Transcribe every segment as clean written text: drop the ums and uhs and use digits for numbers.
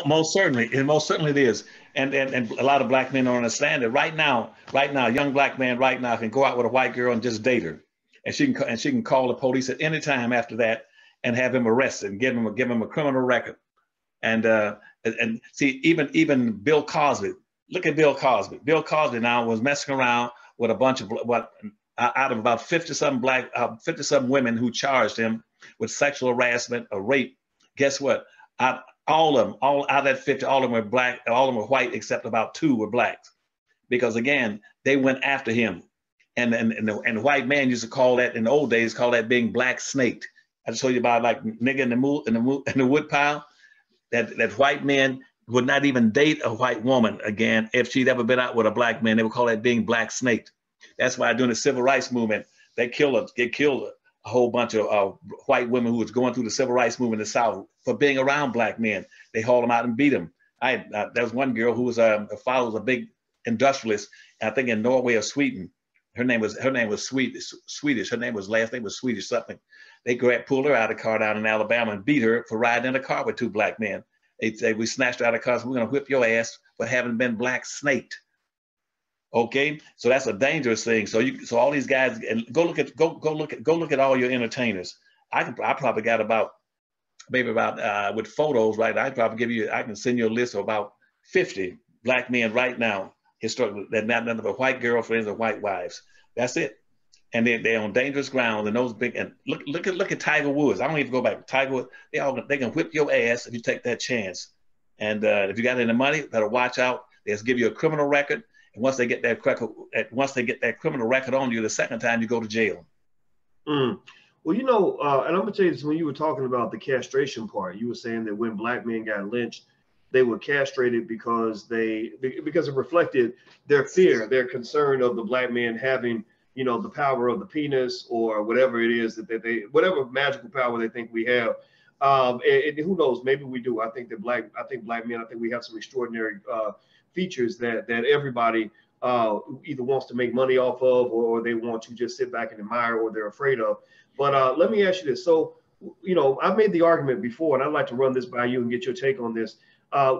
most certainly, and most certainly it is. And a lot of black men don't understand it. Right now, a young black man right now can go out with a white girl and just date her, and she can call the police at any time after that and have him arrested and give him a criminal record. And see, even Bill Cosby. Look at Bill Cosby. Bill Cosby now was messing around with a bunch of out of about 50 some women who charged him with sexual harassment or rape. Guess what? All out of that 50, all of them were black, all of them were white, except about 2 were blacks. Because again, they went after him. And the white man used to call that, in the old days, call that being black snaked. I just told you about like nigga in the wood pile. That white men would not even date a white woman again if she'd ever been out with a black man. They would call that being black snaked. That's why during the civil rights movement, they killed a whole bunch of white women who was going through the civil rights movement in the South for being around black men. They hauled them out and beat them. There was one girl who was her father was a big industrialist, I think in Norway or Sweden. Her name was Swedish. Her last name was Swedish something. They pulled her out of the car down in Alabama and beat her for riding in a car with 2 black men. They say, we snatched her out of the car, so we're gonna whip your ass for having been black snaked. Okay, so that's a dangerous thing. So all these guys, and go look at all your entertainers. I probably got maybe about with photos right now. I can send you a list of about 50 black men right now, historically, that not none of their white girlfriends or white wives. That's it. And they're on dangerous ground, and those big, and look at Tiger Woods. I don't even go back. Tiger Woods, they can whip your ass if you take that chance. And if you got any money, better watch out. They'll give you a criminal record, and once they get that criminal record on you, the second time you go to jail. Well, and I'm gonna tell you this: when you were talking about the castration part, you were saying that when black men got lynched, they were castrated because it reflected their fear, their concern of the black man having, the power of the penis or whatever it is whatever magical power they think we have. And who knows, maybe we do. I think black men, we have some extraordinary features that everybody either wants to make money off of, or they want to just sit back and admire, or they're afraid of. But let me ask you this. So, I've made the argument before, and I'd like to run this by you and get your take on this.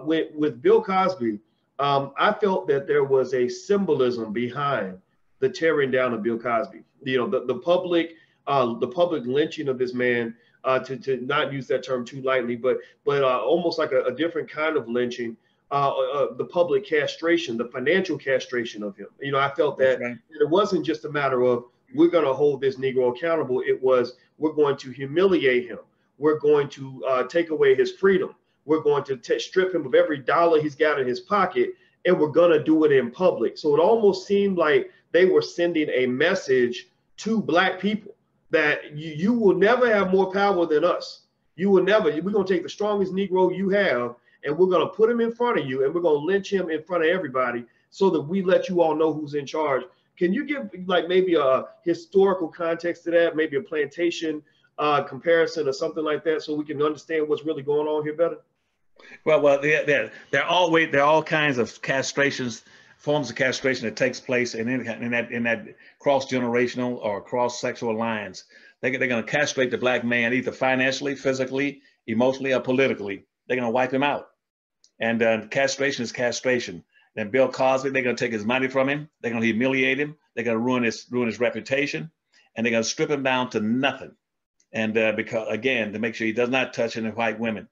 With Bill Cosby, I felt that there was a symbolism behind the tearing down of Bill Cosby. The public lynching of this man, to not use that term too lightly, but almost like a different kind of lynching. The public castration, the financial castration of him. I felt that it wasn't just a matter of we're going to hold this Negro accountable. It was, we're going to humiliate him. We're going to take away his freedom. We're going to strip him of every dollar he's got in his pocket, and we're going to do it in public. So it almost seemed like they were sending a message to black people that you will never have more power than us. We're going to take the strongest Negro you have, and we're going to put him in front of you, and we're going to lynch him in front of everybody so that we let you all know who's in charge. Can you give like maybe a historical context to that, maybe a plantation comparison or something like that, so we can understand what's really going on here better? Well, there are all kinds of castrations, forms of castration that takes place in that cross-generational or cross-sexual lines. They're going to castrate the black man either financially, physically, emotionally, or politically. They're going to wipe him out. And castration is castration. And Bill Cosby, they're going to take his money from him. They're going to humiliate him. They're going to ruin his reputation, and they're going to strip him down to nothing. And because again, to make sure he does not touch any white women.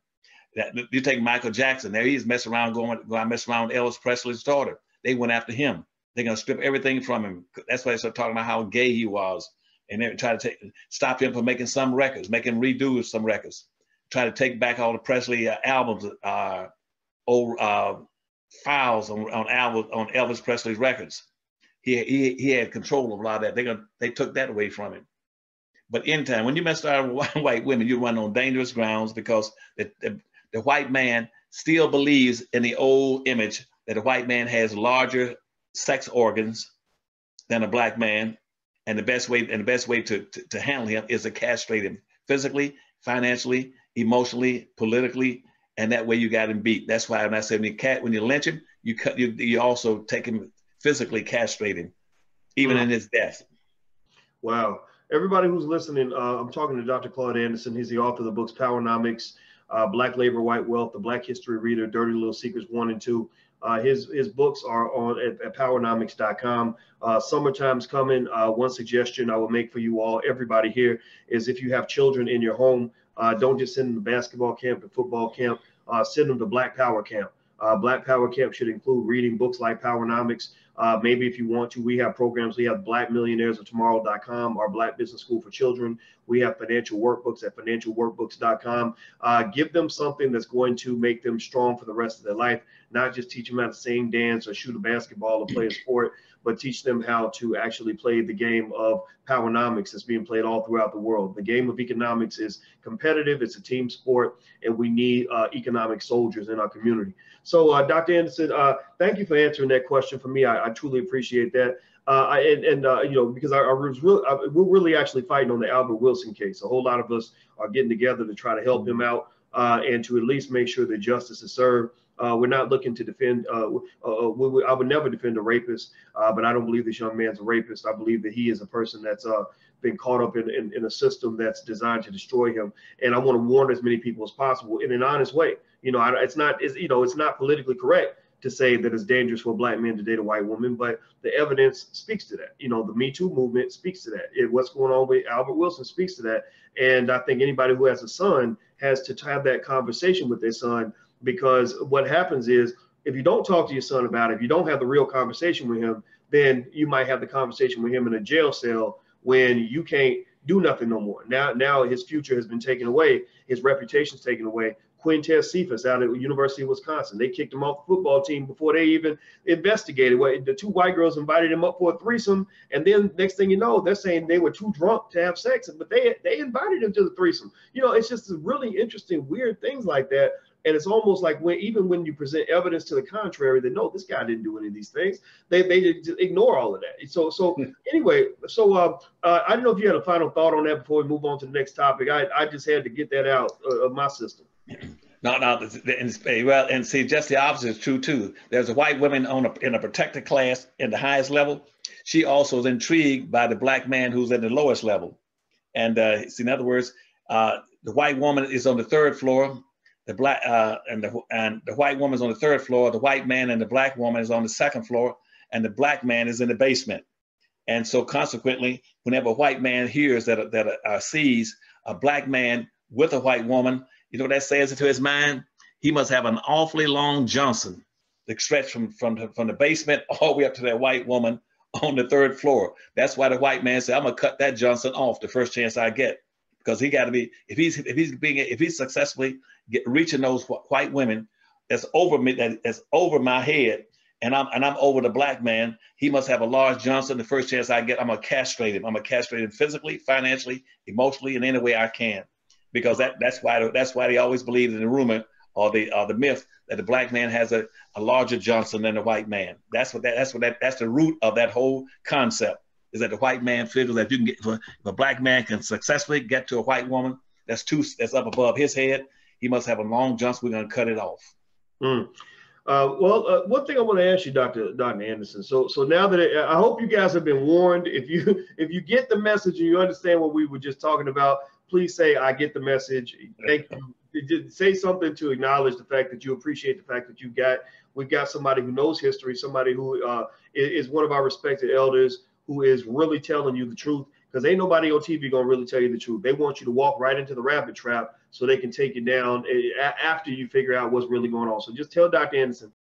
You take Michael Jackson. There he's messing around, going messing around with Elvis Presley's daughter. They went after him. They're going to strip everything from him. That's why they start talking about how gay he was, and they try to stop him from making some records, make him redo some records, try to take back all the Presley albums, old files on Elvis Presley's records. He had control of a lot of that. They took that away from him. But in time, when you mess around with white women, you run on dangerous grounds, because the white man still believes in the old image that a white man has larger sex organs than a black man, and the best way to handle him is to castrate him physically, financially, emotionally, politically, and that way you got him beat. That's why when I said when you lynch him, you also take him physically, castrate him, even in his death. Wow. Everybody who's listening, I'm talking to Dr. Claude Anderson. He's the author of the books Powernomics, Black Labor, White Wealth, The Black History Reader, Dirty Little Secrets 1 and 2. His books are on at powernomics.com. Summertime's coming. One suggestion I will make for you all, everybody here, is if you have children in your home, don't just send them to basketball camp and football camp. Send them to Black Power Camp. Black Power Camp should include reading books like Powernomics. Maybe if you want to, we have programs. We have blackmillionairesoftomorrow.com, our Black Business School for Children. We have financial workbooks at financialworkbooks.com. Give them something that's going to make them strong for the rest of their life, not just teach them how to sing, dance, or shoot a basketball or play a sport, but teach them how to actually play the game of Powernomics that's being played all throughout the world. The game of economics is competitive. It's a team sport, and we need economic soldiers in our community. So, Dr. Anderson, thank you for answering that question for me. I truly appreciate that. You know, because we're really actually fighting on the Albert Wilson case. A whole lot of us are getting together to try to help him out and to at least make sure that justice is served. We're not looking to defend. I would never defend a rapist, but I don't believe this young man's a rapist. I believe that he is a person that's been caught up in a system that's designed to destroy him. And I want to warn as many people as possible in an honest way. You know, it's not politically correct to say that it's dangerous for a Black man to date a white woman, but the evidence speaks to that. You know, the Me Too movement speaks to that. What's going on with Albert Wilson speaks to that. And I think anybody who has a son has to have that conversation with their son, because what happens is if you don't talk to your son about it, if you don't have the real conversation with him, then you might have the conversation with him in a jail cell when you can't do nothing no more. Now his future has been taken away. His reputation's taken away. Quintez Cephas out at the University of Wisconsin, they kicked him off the football team before they even investigated. The two white girls invited him up for a threesome, and then next thing you know, they're saying they were too drunk to have sex, but they invited him to the threesome. You know, it's just really interesting, weird things like that. And it's almost like even when you present evidence to the contrary, that no, this guy didn't do any of these things, they just ignore all of that. So anyway, I don't know if you had a final thought on that before we move on to the next topic. I just had to get that out of my system. No, well, and see, just the opposite is true too. There's a white woman in a protected class in the highest level. She also is intrigued by the Black man who's at the lowest level. And see, in other words, the white woman is on the third floor. The black and the white woman is on the third floor. The white man and the Black woman is on the second floor, and the Black man is in the basement. And so, consequently, whenever a white man hears sees a Black man with a white woman, you know what that says to his mind? He must have an awfully long Johnson that stretch from the basement all the way up to that white woman on the third floor. That's why the white man said, "I'm gonna cut that Johnson off the first chance I get," because he got to be if he's successfully reaching those white women that's over me, that's over my head, and I'm over the Black man. He must have a large Johnson the first chance I get. I'm gonna castrate him. I'm gonna castrate him physically, financially, emotionally, in any way I can. Because that's why they always believe in the rumor or the myth that the Black man has a larger Johnson than the white man. That's the root of that whole concept, is that the white man figures that if a Black man can successfully get to a white woman that's up above his head, he must have a long Johnson. We're gonna cut it off. One thing I want to ask you, Dr. Anderson. So now that I hope you guys have been warned. If you get the message and you understand what we were just talking about, please say, "I get the message." Thank you. Say something to acknowledge the fact that you appreciate the fact that we've got somebody who knows history, somebody who is one of our respected elders, who is really telling you the truth. Because ain't nobody on TV gonna really tell you the truth. They want you to walk right into the rabbit trap so they can take you down after you figure out what's really going on. So just tell Dr. Anderson